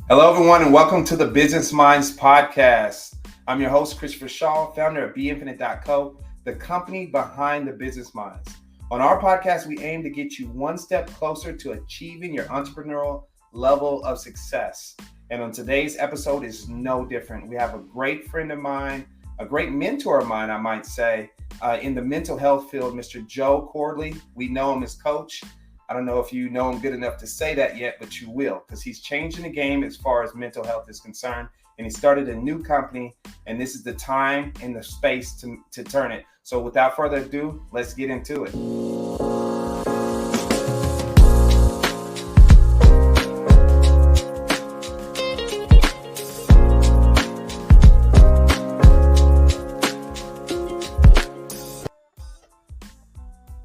Hello, everyone, and welcome to the Business Minds Podcast. I'm your host, Christopher Shaw, founder of BeInfinite.co, the company behind the Business Minds. On our podcast, we aim to get you one step closer to achieving your entrepreneurial level of success. And on today's episode is no different. We have a great friend of mine, a great mentor of mine, I might say, in the mental health field, Mr. Joe Corley. We know him as Coach. I don't know if you know him good enough to say that yet, but you will, because he's changing the game as far as mental health is concerned. And he started a new company, and this is the time and the space to turn it. So without further ado, let's get into it.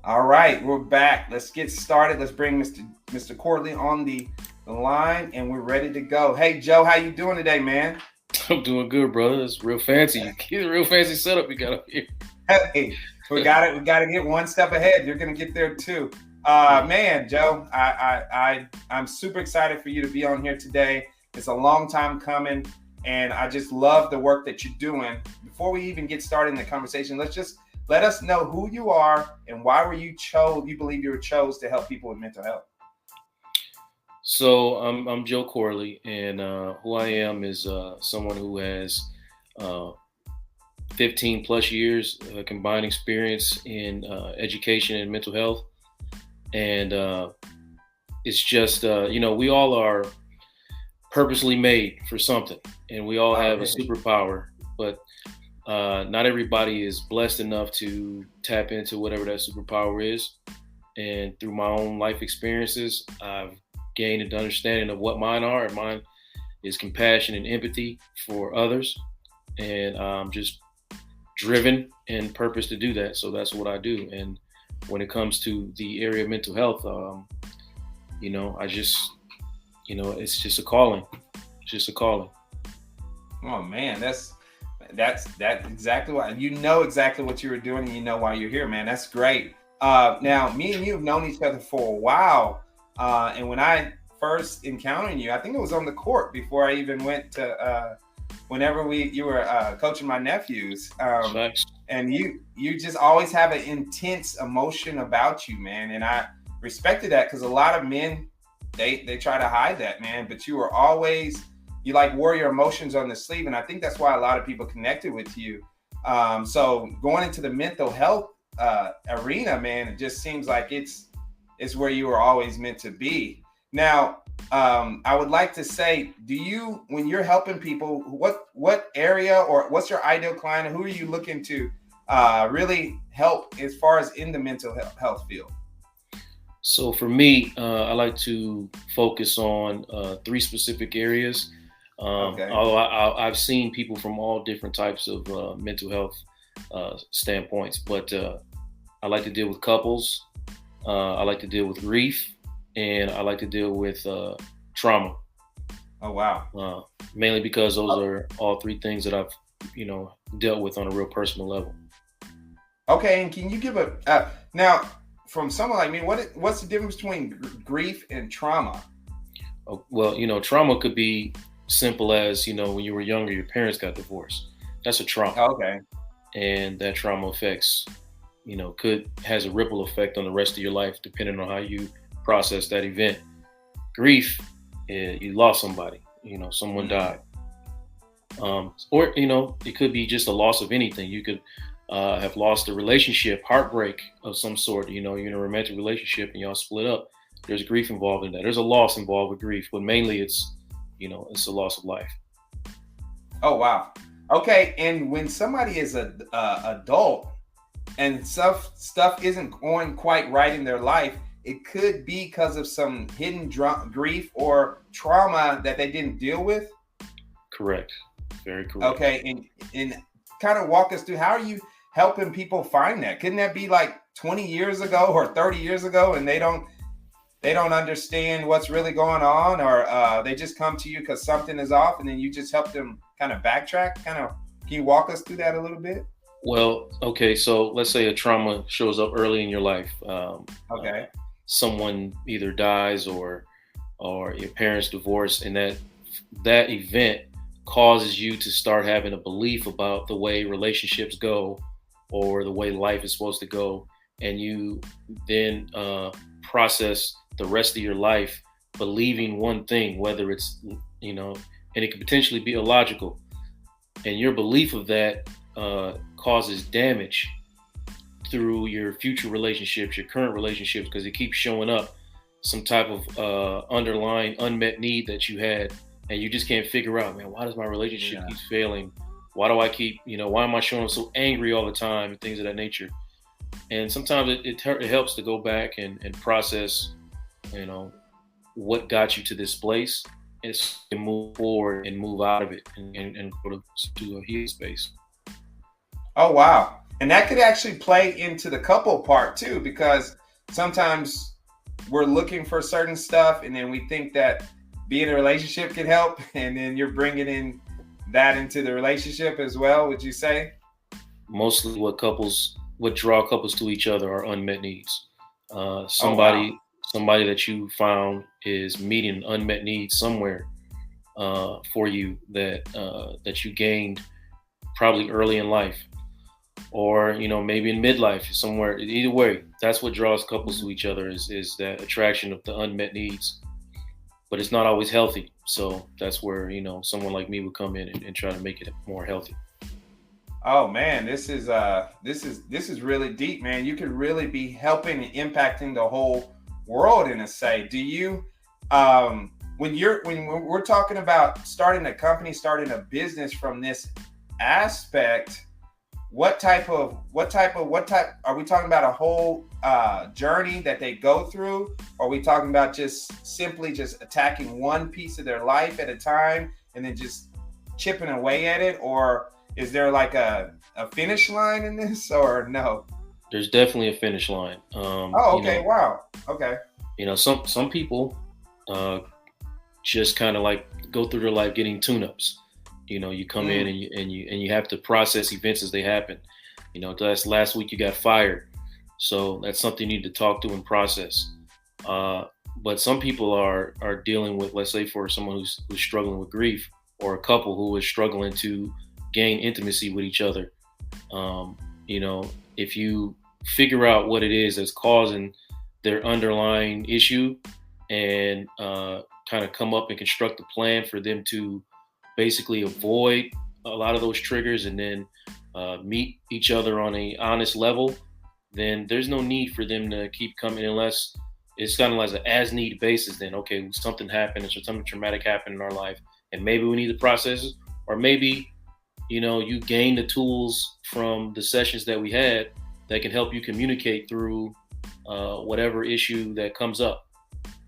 All right, we're back. Let's get started. Let's bring Mr. Corley on the line, and we're ready to go. Hey, Joe, how you doing today, man? I'm doing good, brother. It's real fancy. It's a real fancy setup you got up here. Hey, we got it. We got to get one step ahead. You're gonna get there too, man. Joe, I'm super excited for you to be on here today. It's a long time coming, and I just love the work that you're doing. Before we even get started in the conversation, let us know who you are and why you believe you were chose to help people with mental health. So I'm Joe Corley, and who I am is someone who has 15 plus years combined experience in education and mental health. And it's just, we all are purposely made for something, and we all have a superpower, but not everybody is blessed enough to tap into whatever that superpower is. And through my own life experiences, I've gained an understanding of what mine are. And mine is compassion and empathy for others. And I'm just driven and purpose to do that. So that's what I do. And when it comes to the area of mental health, I just, it's just a calling. It's just a calling. Oh, man, that's exactly why exactly what you were doing, and you know why you're here, man. That's great. Now, me and you have known each other for a while, and when I first encountered you, I think it was on the court before I even went to whenever you were coaching my nephews, and you just always have an intense emotion about you, man, and I respected that because a lot of men they try to hide that, man, but you were always. You wore your emotions on the sleeve. And I think that's why a lot of people connected with you. So going into the mental health arena, man, it just seems like it's where you were always meant to be. Now, I would like to say, when you're helping people, what area or what's your ideal client? Who are you looking to really help as far as in the mental health field? So for me, I like to focus on 3 specific areas. Although I've seen people from all different types of mental health standpoints, but I like to deal with couples, I like to deal with grief, and I like to deal with trauma. Oh, wow. Mainly because those are all 3 things that I've, dealt with on a real personal level. Okay, and can you give now from someone like me, what's the difference between grief and trauma? Oh, well, trauma could be simple as, when you were younger, your parents got divorced. That's a trauma. Okay. And that trauma affects, has a ripple effect on the rest of your life, depending on how you process that event. Grief, you lost somebody, someone died. Or, it could be just a loss of anything. You could have lost a relationship, heartbreak of some sort. You're in a romantic relationship and y'all split up. There's grief involved in that. There's a loss involved with grief, but mainly it's a loss of life. Oh, wow. Okay. And when somebody is an adult and stuff isn't going quite right in their life, it could be because of some hidden grief or trauma that they didn't deal with. Correct. Very correct. Okay. And kind of walk us through, how are you helping people find that? Couldn't that be like 20 years ago or 30 years ago and they don't understand what's really going on, or they just come to you because something is off, and then you just help them kind of backtrack? Can you walk us through that a little bit? Well, okay, so let's say a trauma shows up early in your life. Okay. Someone either dies or your parents divorce, and that that event causes you to start having a belief about the way relationships go or the way life is supposed to go, and you then process the rest of your life believing one thing, whether it's, and it could potentially be illogical, and your belief of that causes damage through your future relationships, your current relationships, because it keeps showing up some type of underlying unmet need that you had, and you just can't figure out, man, why does my relationship keep failing? Why do I keep, why am I showing up so angry all the time, and things of that nature? And sometimes it helps to go back and process, what got you to this place, and move forward and move out of it and go to a healing space. Oh, wow. And that could actually play into the couple part too, because sometimes we're looking for certain stuff and then we think that being in a relationship can help. And then you're bringing in that into the relationship as well, would you say? Mostly what draw couples to each other are unmet needs. Somebody that you found is meeting unmet needs somewhere for you that you gained probably early in life, or maybe in midlife somewhere. Either way, that's what draws couples to each other is that attraction of the unmet needs. But it's not always healthy, so that's where someone like me would come in and try to make it more healthy. Oh man, this is really deep, man. You could really be helping and impacting the whole world in a say. Do you when we're talking about starting a company, starting a business from this aspect, what type are we talking about? A whole journey that they go through? Or are we talking about just simply just attacking one piece of their life at a time and then just chipping away at it? Or is there like a finish line in this, or no? There's definitely a finish line. Okay. Wow. Okay. Some people just kind of like go through their life getting tune-ups. You come in and you have to process events as they happen. Last week you got fired, so that's something you need to talk to and process. But some people are dealing with, let's say, for someone who's struggling with grief, or a couple who is struggling to gain intimacy with each other. If you figure out what it is that's causing their underlying issue and kind of come up and construct a plan for them to basically avoid a lot of those triggers and then meet each other on a honest level, then there's no need for them to keep coming, unless it's kind of like an as need basis. Then, okay, something happened, or something traumatic happened in our life, and maybe we need to process it, or maybe you gain the tools from the sessions that we had that can help you communicate through whatever issue that comes up.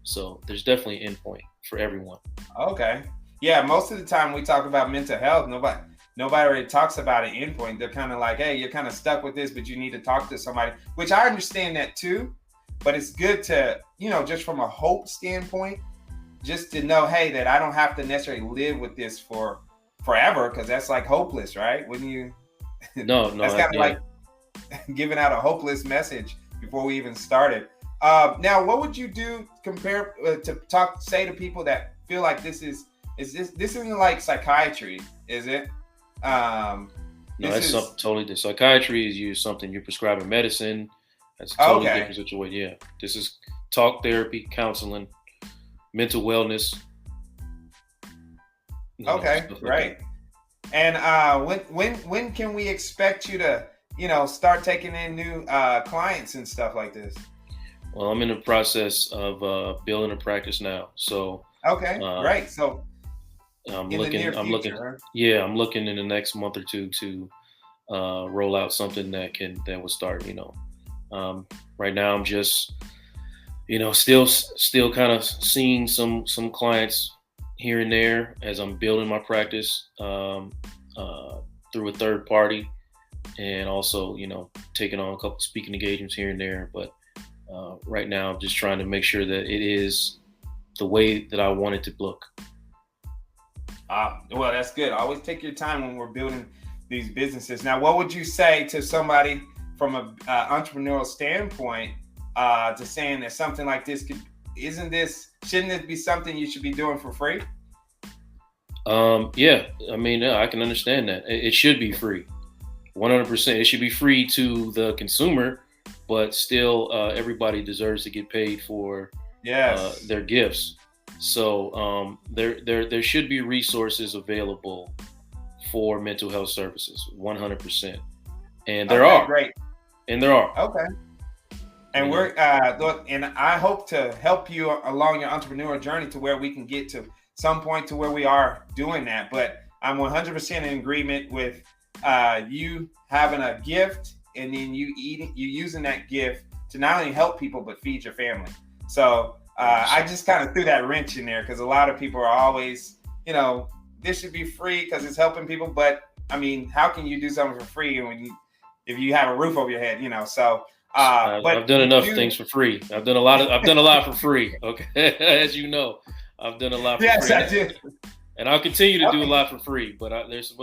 So there's definitely an endpoint for everyone. Okay. Yeah, most of the time we talk about mental health, nobody really talks about an endpoint. They're kind of like, hey, you're kind of stuck with this, but you need to talk to somebody, which I understand that too. But it's good to, just from a hope standpoint, just to know, hey, that I don't have to necessarily live with this for forever, because that's like hopeless, right? Wouldn't you? No. That's kind of like giving out a hopeless message before we even started. Now, what would you do compare say to people that feel like this isn't like psychiatry, is it? No, that's something totally different. Psychiatry is something you're prescribing medicine. That's a totally different situation. Yeah, this is talk therapy, counseling, mental wellness. Okay, great. And when can we expect you to start taking in new clients and stuff like this? Well, I'm in the process of building a practice now. So okay, great. So I'm looking in the next month or two to roll out something that will start. Right now I'm just still kind of seeing some clients here and there as I'm building my practice through a third party, and also taking on a couple speaking engagements here and there. But right now I'm just trying to make sure that it is the way that I want it to look. Well, that's good. Always take your time when we're building these businesses. Now, what would you say to somebody from an entrepreneurial standpoint to saying that something like this shouldn't this be something you should be doing for free? Yeah, I mean, yeah, I can understand that. It should be free, 100%. It should be free to the consumer, but still, everybody deserves to get paid for Yes. their gifts. So there should be resources available for mental health services, 100%. And there Okay, are, great. and there are, Okay. And you know. we're look, and I hope to help you along your entrepreneurial journey to where we can get to some point to where we are doing that. But I'm 100% in agreement with you having a gift and then you using that gift to not only help people but feed your family. So I just kind of threw that wrench in there because a lot of people are always, this should be free because it's helping people. But I mean, how can you do something for free if you have a roof over your head? So. But I've done you enough do. things for free. I've done a lot for free. Okay, as you know, I've done a lot for Yes, free, I did. and I'll continue to do a Okay. lot for free. But there's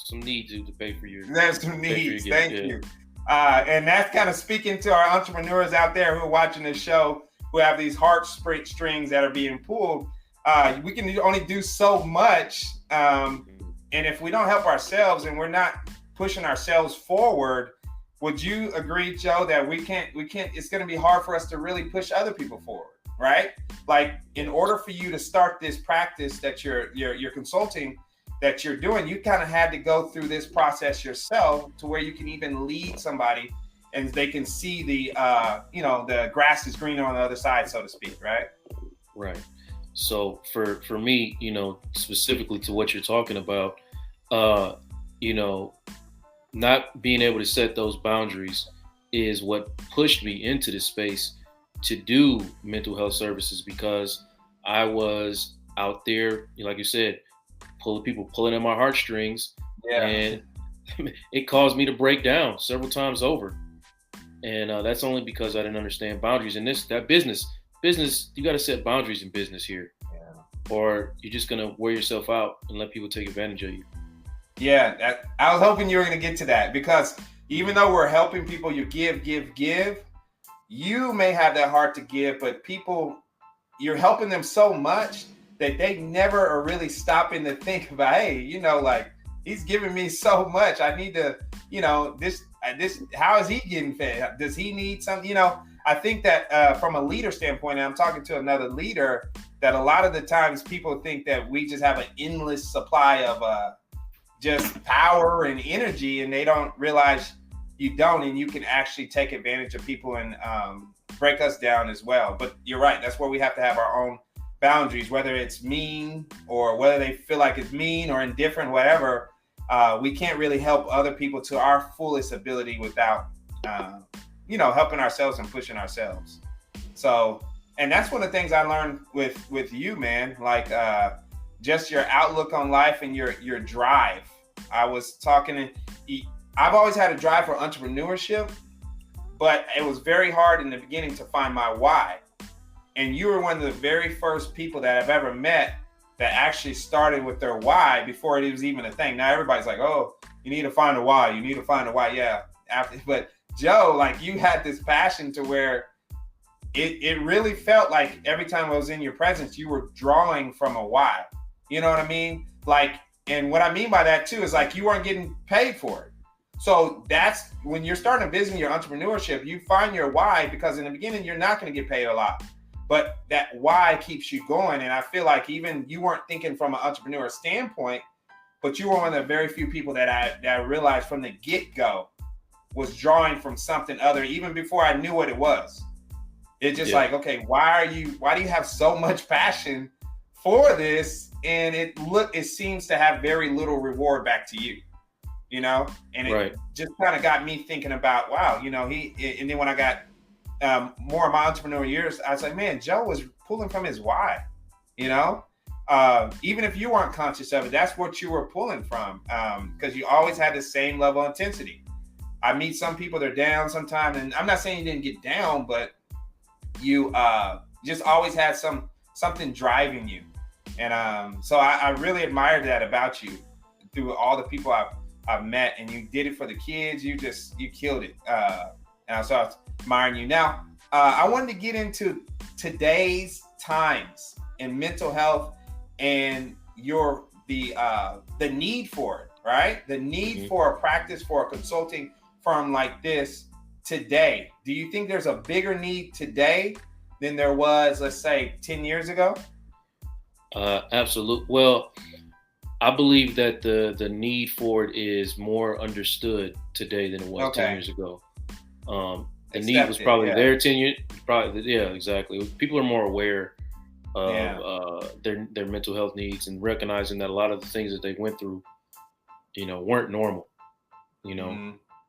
some need to pay for your There's some pay for your needs. gift. Thank Yeah. you. And that's kind of speaking to our entrepreneurs out there who are watching this show, who have these strings that are being pulled. We can only do so much. And if we don't help ourselves and we're not pushing ourselves forward, would you agree, Joe, that we can't, it's going to be hard for us to really push other people forward, right? Like in order for you to start this practice that you're consulting, that you're doing, you kind of had to go through this process yourself to where you can even lead somebody and they can see the grass is greener on the other side, so to speak, right? Right. So for me, specifically to what you're talking about, you know, not being able to set those boundaries is what pushed me into this space to do mental health services, because I was out there, like you said, people pulling at my heartstrings, Yeah. and it caused me to break down several times over. And that's only because I didn't understand boundaries. And that business, you got to set boundaries in business here, or you're just gonna wear yourself out and let people take advantage of you. Yeah, I was hoping you were going to get to that, because even though we're helping people, you give, you may have that heart to give, but you're helping them so much that they never are really stopping to think about, hey, like he's giving me so much. I need to, this, how is he getting fed? Does he need something? I think that from a leader standpoint, and I'm talking to another leader, that a lot of the times people think that we just have an endless supply of just power and energy, and they don't realize you don't, and you can actually take advantage of people and break us down as well. But you're right, that's where we have to have our own boundaries, whether it's mean or whether they feel like it's mean or indifferent, whatever. We can't really help other people to our fullest ability without helping ourselves and pushing ourselves. So, and that's one of the things I learned with you, man, like just your outlook on life and your drive. I was talking, I've always had a drive for entrepreneurship, but it was very hard in the beginning to find my why. And you were one of the very first people that I've ever met that actually started with their why before it was even a thing. Now everybody's like, oh, you need to find a why. You need to find a why. Yeah. But Joe, like, you had this passion to where it really felt like every time I was in your presence, you were drawing from a why. You know what I mean? Like, and what I mean by that too is like you weren't getting paid for it. So that's when you're starting a business, your entrepreneurship, you find your why, because in the beginning, you're not going to get paid a lot, but that why keeps you going. And I feel like even you weren't thinking from an entrepreneur standpoint, but you were one of the very few people that I realized from the get-go was drawing from something other, even before I knew what it was. It's just like, okay, why do you have so much passion for this? And it seems to have very little reward back to you, and it just kind of got me thinking about, wow, and then when I got more of my entrepreneurial years, I was like, man, Joe was pulling from his why, even if you weren't conscious of it, that's what you were pulling from, because you always had the same level of intensity. I meet some people, they're down sometimes, and I'm not saying you didn't get down, but you just always had something driving you. And so I really admired that about you through all the people I've met, and you did it for the kids. You killed it. And so I was admiring you. Now, I wanted to get into today's times in mental health and the need for it, right? The need for a practice for a consulting firm like this today. Do you think there's a bigger need today than there was, let's say, 10 years ago? Absolutely. Well, I believe that the need for it is more understood today than it was 10 years ago. The need was probably there 10 years. Probably, yeah, exactly. People are more aware of their mental health needs and recognizing that a lot of the things that they went through, weren't normal.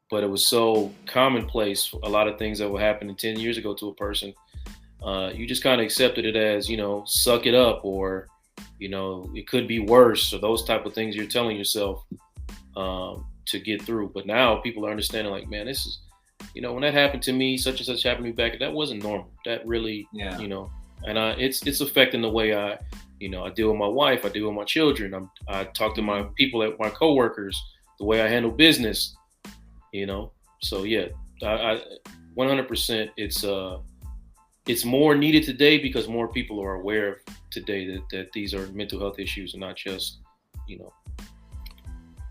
But it was so commonplace. A lot of things that were happening 10 years ago to a person, you just kind of accepted it as, suck it up, or, it could be worse, or those type of things you're telling yourself to get through. But now people are understanding, like, man, this is, when that happened to me, such and such happened to me back, that wasn't normal. That really, and it's affecting the way I deal with my wife, I deal with my children. I talk to my people, my coworkers, the way I handle business. So yeah, I 100%. It's more needed today because more people are aware of today that these are mental health issues and not just,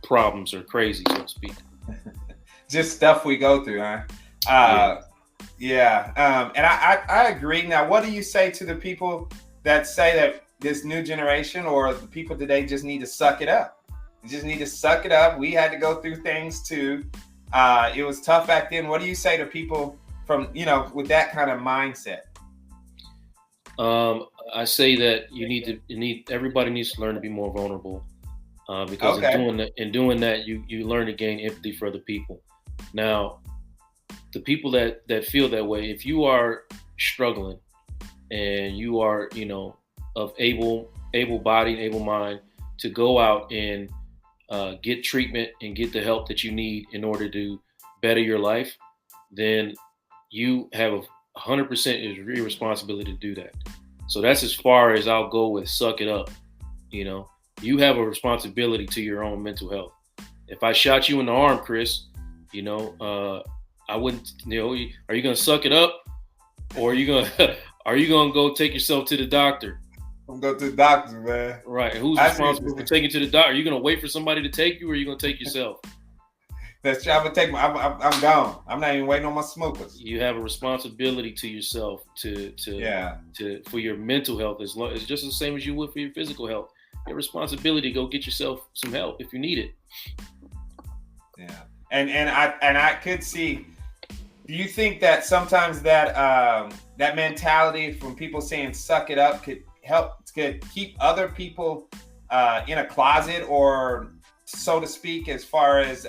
problems or crazy, so to speak. Just stuff we go through, huh? And I agree. Now, what do you say to the people that say that this new generation or the people today just need to suck it up? You just need to suck it up. We had to go through things too. It was tough back then. What do you say to people from, with that kind of mindset? I say that everybody needs to learn to be more vulnerable, because in doing that, you learn to gain empathy for other people. Now, the people that feel that way, if you are struggling and you are, of able body and able mind to go out and get treatment and get the help that you need in order to better your life, then you have 100% your responsibility to do that. So that's as far as I'll go with suck it up. You have a responsibility to your own mental health. If I shot you in the arm, Chris, I wouldn't, are you going to suck it up, or are you going to go take yourself to the doctor? I'm going to the doctor, man. Right. And who's responsible for taking you to the doctor? Are you going to wait for somebody to take you, or are you going to take yourself? I'm gonna take I'm gone. I'm not even waiting on my smokers. You have a responsibility to yourself for your mental health. It's just the same as you would for your physical health. Your responsibility to go get yourself some help if you need it. Yeah. And I could see. Do you think that sometimes that mentality from people saying "suck it up" could keep other people in a closet, or so to speak, as far as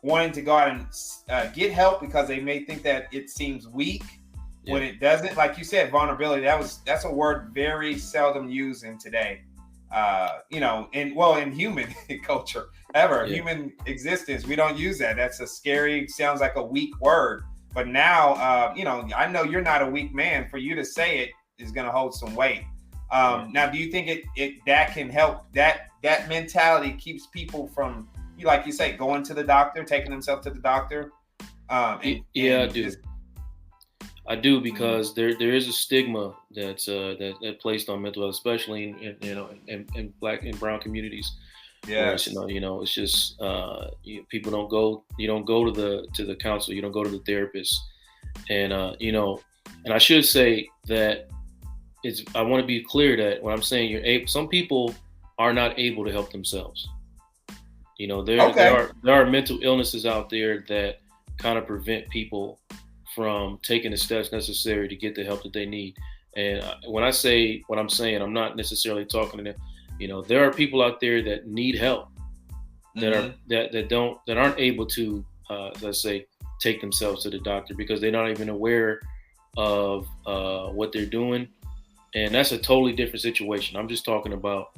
wanting to go out and get help because they may think that it seems weak when it doesn't? Like you said, vulnerability. That's a word very seldom used in today. In human culture, human existence, we don't use that. That's sounds like a weak word. But now, I know you're not a weak man. For you to say it is going to hold some weight. Now, do you think that can help? That mentality keeps people from, like you say, going to the doctor, taking themselves to the doctor? I do. I do, because there is a stigma that's placed on mental health, especially in Black and brown communities. Yes. It's just people don't go. You don't go to the counselor. You don't go to the therapist. And and I should say that I want to be clear that when I'm saying some people are not able to help themselves. There are mental illnesses out there that kind of prevent people from taking the steps necessary to get the help that they need. And when I say what I'm saying, I'm not necessarily talking to them. There are people out there that need help, that aren't able to, let's say, take themselves to the doctor because they're not even aware of what they're doing. And that's a totally different situation. I'm just talking about,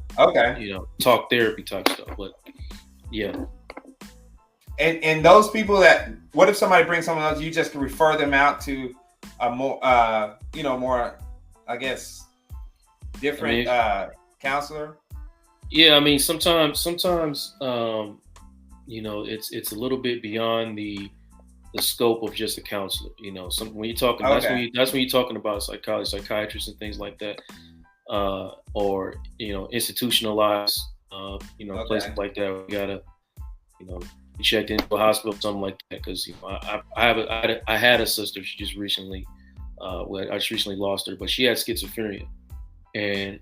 talk therapy type stuff. But yeah. And those people what if somebody brings someone else, you just refer them out to a more, more, I guess, different counselor? Yeah, I mean, sometimes, it's a little bit beyond the scope of just a counselor. When you're talking, that's when you're talking about psychologists and things like that. or institutionalized, Okay. places like that. We gotta, be checked into a hospital, something like that. Because I had a sister. She just recently, I just recently lost her, but she had schizophrenia, and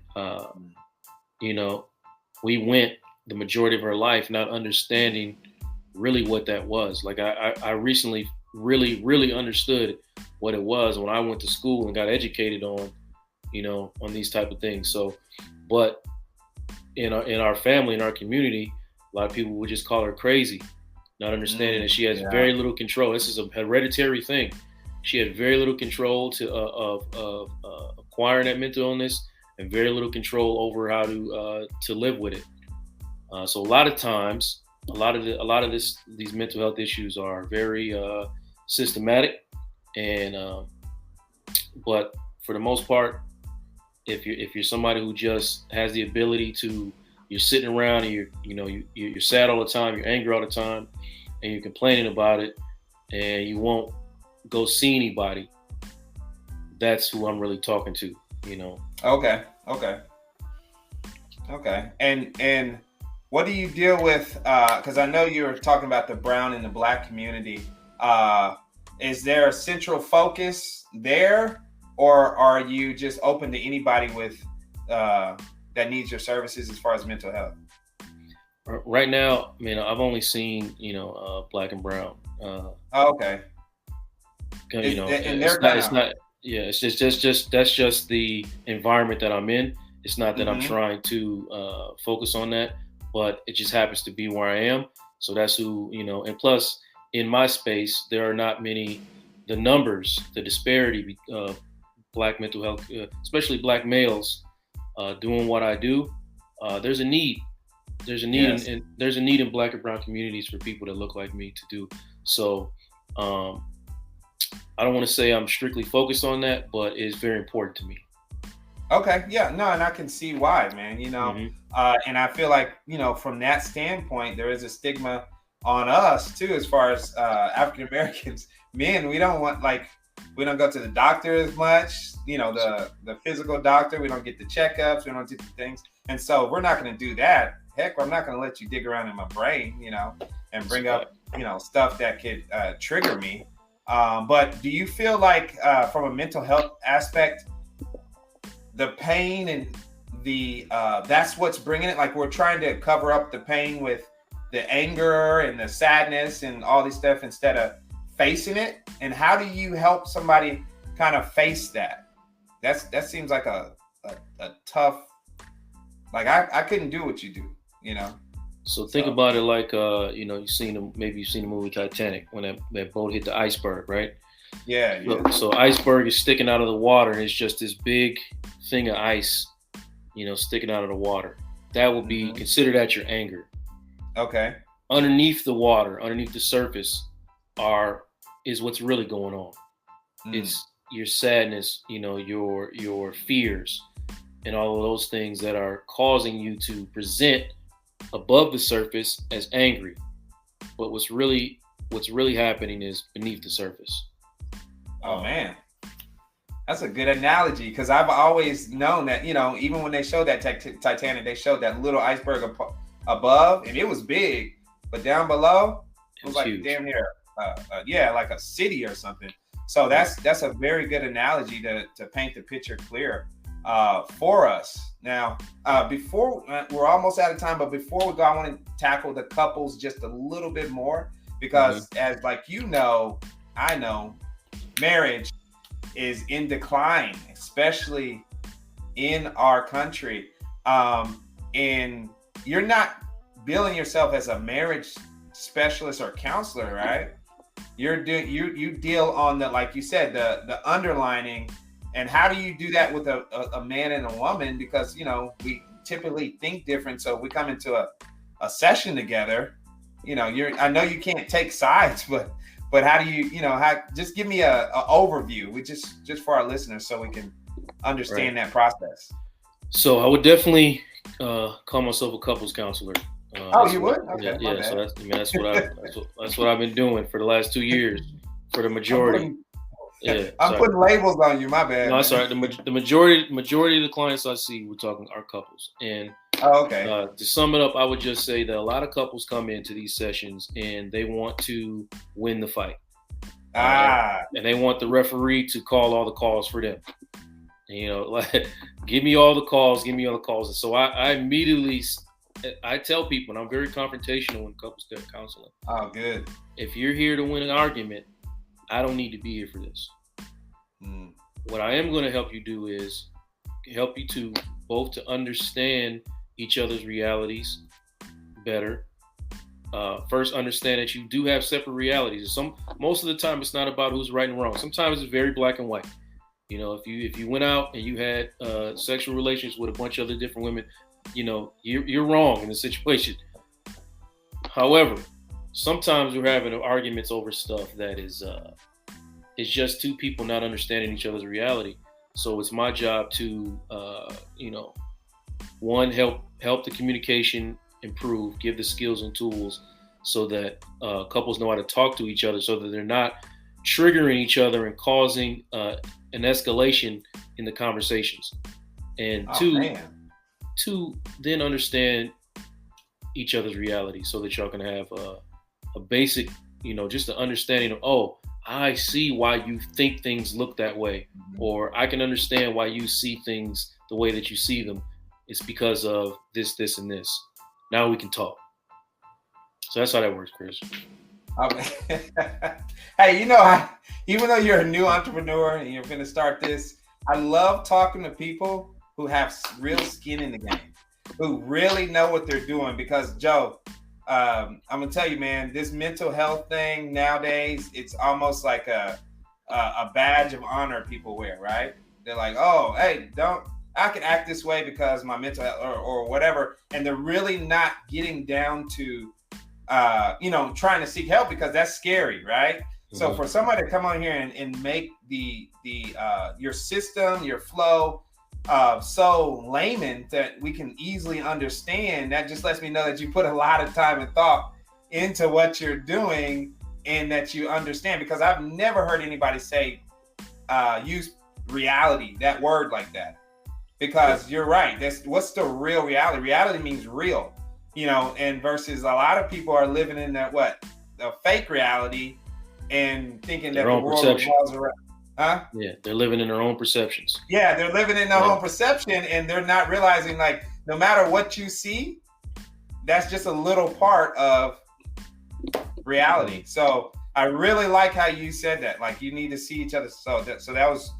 you know, we went the majority of her life not understanding really what that was. Like I recently really understood what it was when I went to school and got educated on, on these type of things. So, but in our family, in our community, a lot of people would just call her crazy, not understanding that she has Yeah. very little control. This is a hereditary thing. She had very little control of acquiring that mental illness, and very little control over how to live with it. So a lot of times, these mental health issues are very systematic, and but for the most part, if you're somebody who just has the ability to, you're sitting around and you're sad all the time, you're angry all the time, and you're complaining about it, and you won't go see anybody, that's who I'm really talking to. Okay. Okay. Okay. And what do you deal with? Because I know you're talking about the brown and the black community. Uh, is there a central focus there, or are you just open to anybody with uh, that needs your services as far as mental health? Right now, I've only seen black and brown. Oh, okay. And It's they're not. kind It's of. not. Yeah, it's just that's just the environment that I'm in. It's not that I'm Mm-hmm. trying to focus on that, but it just happens to be where I am. So that's who. And plus, in my space, there are not many. The numbers, the disparity of black mental health, especially black males, doing what I do. There's a need. There's a need Yes. in there's a need in black and brown communities for people that look like me to do. So. Um, I don't want to say I'm strictly focused on that, but it's very important to me. Okay, yeah, no, and I can see why, man. Hmm. And I feel like from that standpoint, there is a stigma on us too, as far as African Americans. Men, we don't want like we don't go to the doctor as much. The physical doctor. We don't get the checkups. We don't do the things, and so we're not going to do that. Heck, I'm not going to let you dig around in my brain, and That's a bring fact. up stuff that could trigger me. But do you feel like from a mental health aspect? The pain and the that's what's bringing it, like we're trying to cover up the pain with the anger and the sadness and all this stuff instead of facing it. And how do you help somebody kind of face that? That seems like a tough, like I couldn't do what you do, So think so about it like maybe you've seen the movie Titanic when that boat hit the iceberg, right? yeah, So, yeah. so iceberg is sticking out of the water, and it's just this big thing of ice, sticking out of the water. That would be Hmm. considered at your anger. Okay. Underneath the water, underneath the surface, are is what's really going on. Mm. It's your sadness, your fears, and all of those things that are causing you to present above the surface as angry. But what's really happening is beneath the surface. Oh Um, man, that's a good analogy because I've always known that even when they showed that Titanic, they showed that little iceberg above, and it was big, but down below it it was was like huge. damn near, yeah, like a city or something. So Right. that's a very good analogy to paint the picture clear for us. Now, before we're almost out of time, but before we go, I want to tackle the couples just a little bit more Hmm. because, as like I know marriage is in decline, especially in our country. And you're not billing yourself as a marriage specialist or counselor, right? You're doing you deal on the, like you said, the underlining. And how do you do that with a man and a woman? Because we typically think different, so we come into a session together. You're I know you can't take sides, but how do how just give me a overview, we just for our listeners so we can Right. understand that process. So I would definitely call myself a couples counselor. Oh, That's you what, would? yeah, Okay, my yeah. So bad. that's what I've been doing for the last 2 years, for the I'm majority. putting. Yeah, I'm putting labels on you. My bad. No, sorry. The majority of the clients I see, we're talking are couples. And Okay. To sum it up, I would just say that a lot of couples come into these sessions and they want to win the fight. And they want the referee to call all the calls for them. Like, give me all the calls. And so I immediately, I tell people, and I'm very confrontational when couples get counseling. Oh, good. If you're here to win an argument, I don't need to be here for this. What I am going to help you do is help you to both to understand each other's realities better. First, understand that you do have separate realities. Most of the time, it's not about who's right and wrong. Sometimes it's very black and white. If you went out and you had sexual relations with a bunch of other different women, you're wrong in the situation. However, sometimes we're having arguments over stuff that is it's just two people not understanding each other's reality. So it's my job to one, help the communication improve, give the skills and tools so that couples know how to talk to each other, so that they're not triggering each other and causing an escalation in the conversations. And two, then understand each other's reality so that y'all can have a basic, just an understanding of, I see why you think things look that way, or I can understand why you see things the way that you see them. It's because of this, this, and this. Now we can talk. So that's how that works, Chris. Hey, even though you're a new entrepreneur and you're going to start this, I love talking to people who have real skin in the game, who really know what they're doing. Because, Joe, I'm going to tell you, man, this mental health thing nowadays, it's almost like a badge of honor people wear, right? They're like, oh, hey, I can act this way because my mental health or whatever. And they're really not getting down to, trying to seek help, because that's scary, right? Mm-hmm. So for somebody to come on here and make your system, your flow, so layman that we can easily understand, that just lets me know that you put a lot of time and thought into what you're doing and that you understand, because I've never heard anybody say, use reality, that word like that, because you're right. What's the real reality? Reality means real, and versus a lot of people are living in that, a fake reality and thinking that the world revolves around. Huh? Yeah, they're living in their own perceptions. Yeah, they're living in their own perception, and they're not realizing, like, no matter what you see, that's just a little part of reality. So I really like how you said that. Like, you need to see each other. So that was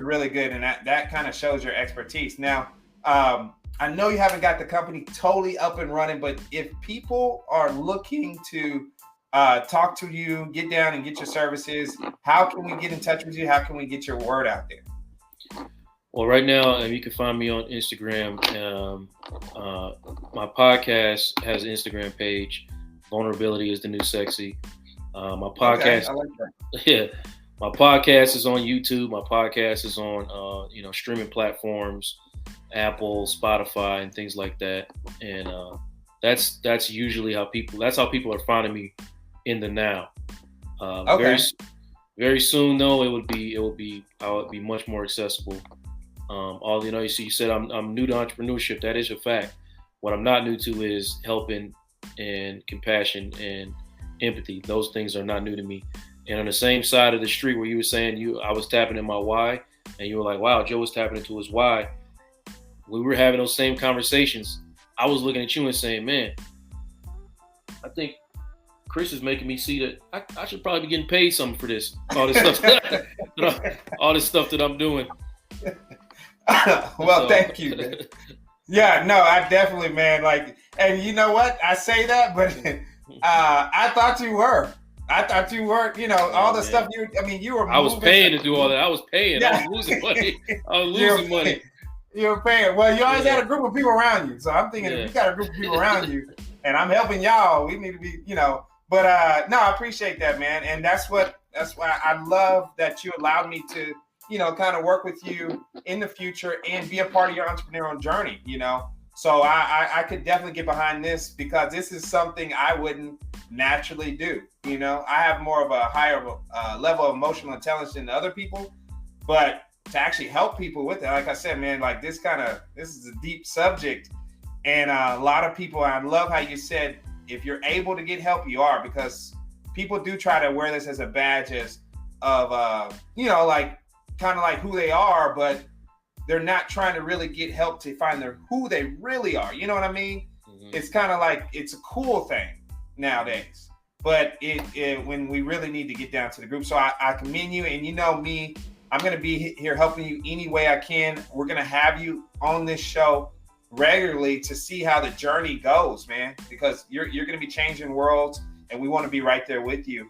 really good, and that kind of shows your expertise. Now, I know you haven't got the company totally up and running, but if people are looking to talk to you, get down and get your services, how can we get in touch with you? How can we get your word out there? Well, right now, you can find me on Instagram. My podcast has an Instagram page. Vulnerability is the new sexy. My podcast, I like that. Yeah, my podcast is on YouTube. My podcast is on streaming platforms, Apple, Spotify, and things like that. And that's usually how people are finding me in the now. Okay. Very soon though, it would be much more accessible. You said I'm new to entrepreneurship. That is a fact. What I'm not new to is helping and compassion and empathy. Those things are not new to me. And on the same side of the street where you were saying I was tapping in my why, and you were like, wow, Joe was tapping into his why. We were having those same conversations. I was looking at you and saying, man, I think Chris is making me see that I should probably be getting paid something for this. All this stuff that I'm doing. Well, thank you, man. Yeah, no, I definitely, man. Like, and you know what? I say that, but I thought you were. All the stuff you were. I was paying to do all that. I was paying. Yeah. I was losing money. Money. You were paying. Well, you always had a group of people around you. So I'm thinking, if you got a group of people around you, and I'm helping y'all, we need to be, But no, I appreciate that, man. And that's why I love that you allowed me to, kind of work with you in the future and be a part of your entrepreneurial journey, So I could definitely get behind this because this is something I wouldn't naturally do. You know, I have more of a higher level of emotional intelligence than other people, but to actually help people with it, like I said, man, like this is a deep subject, and a lot of people. I love how you said if you're able to get help, you are, because people do try to wear this as a badge of like kind of like who they are, but they're not trying to really get help to find who they really are. You know what I mean? Mm-hmm. It's kind of like it's a cool thing nowadays, but it when we really need to get down to the group. So I commend you, and you know me, I'm going to be here helping you any way I can. We're going to have you on this show regularly to see how the journey goes, man, because you're going to be changing worlds, and we want to be right there with you,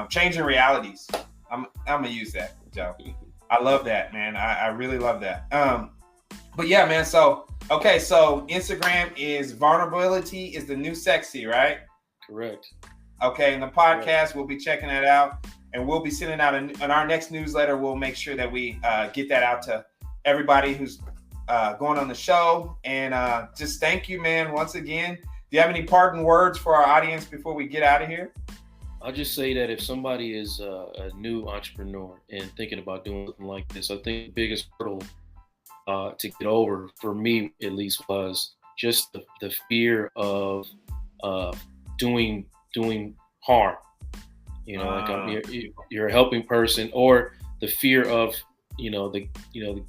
changing realities. I'm going to use that, Joe. I love that, man. I really love that. But yeah, man. So Instagram is vulnerability is the new sexy, right? Correct. Okay. And the podcast, we'll be checking that out, and we'll be sending out in our next newsletter. We'll make sure that we get that out to everybody who's going on the show. And just thank you, man. Once again, do you have any parting words for our audience before we get out of here? I'll just say that if somebody is a new entrepreneur and thinking about doing something like this, I think the biggest hurdle to get over, for me at least, was just the fear of doing harm. You know, like you're a helping person, or the fear of the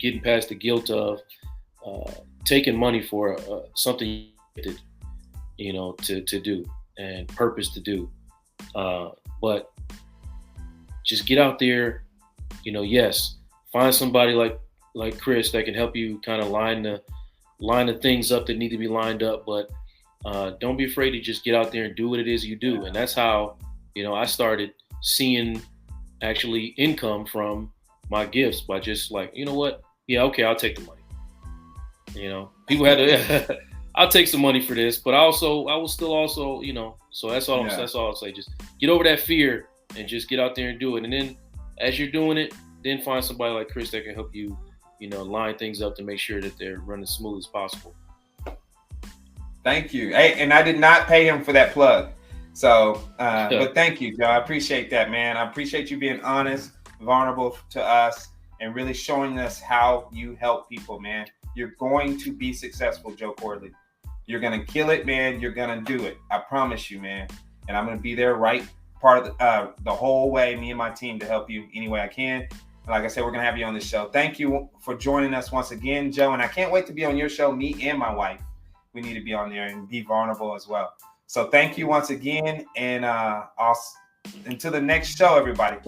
getting past the guilt of taking money for something you did, to do and purpose to do. But just get out there, yes, find somebody like Chris that can help you kind of line the things up that need to be lined up. But don't be afraid to just get out there and do what it is you do. And that's how, I started seeing actually income from my gifts by just like, you know what? Yeah, okay, I'll take the money. People had to, I'll take some money for this, but I will still also, so that's all. Yeah. That's all I'll say. Just get over that fear and just get out there and do it. And then as you're doing it, then find somebody like Chris that can help you, line things up to make sure that they're running as smooth as possible. Thank you. Hey, and I did not pay him for that plug. So, but thank you, Joe. I appreciate that, man. I appreciate you being honest, vulnerable to us, and really showing us how you help people, man. You're going to be successful, Joe Corley. You're going to kill it, man. You're going to do it. I promise you, man. And I'm going to be there right part of the whole way, me and my team, to help you any way I can. And like I said, we're going to have you on this show. Thank you for joining us once again, Joe. And I can't wait to be on your show, me and my wife. We need to be on there and be vulnerable as well. So thank you once again. And until the next show, everybody.